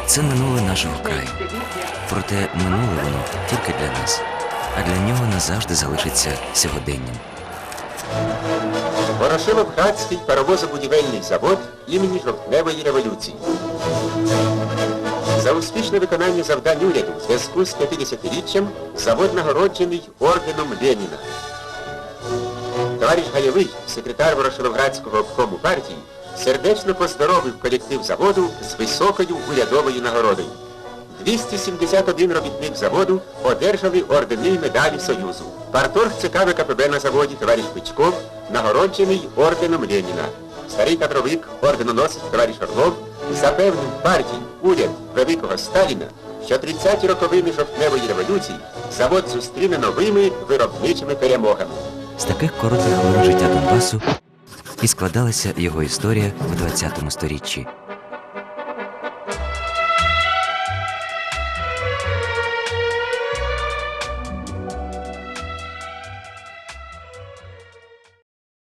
Це минуле нашого краю. Проте минуле воно тільки для нас, а для нього назавжди залишиться сьогоденням. Ворошиловградський паровозобудівельний завод імені Жовтневої революції. За успішне виконання завдань уряду в зв'язку з 50-річчям завод нагороджений орденом Леніна. Товариш Гаєвий, секретар Ворошиловградського обкому партії, сердечно поздоровив колектив заводу з високою урядовою нагородою. 271 робітник заводу одержали ордени й медалі Союзу. Парторг ЦК ВКПБ на заводі товариш Пичков нагороджений орденом Леніна. Старий кадровик, орденоносець товариш Орлов запевнив партію, уряд великого Сталіна, що 30-ті роковини жовтневої революції завод зустріне новими виробничими перемогами. З таких коротких хвилин життя Донбасу і складалася його історія в ХХ сторіччі.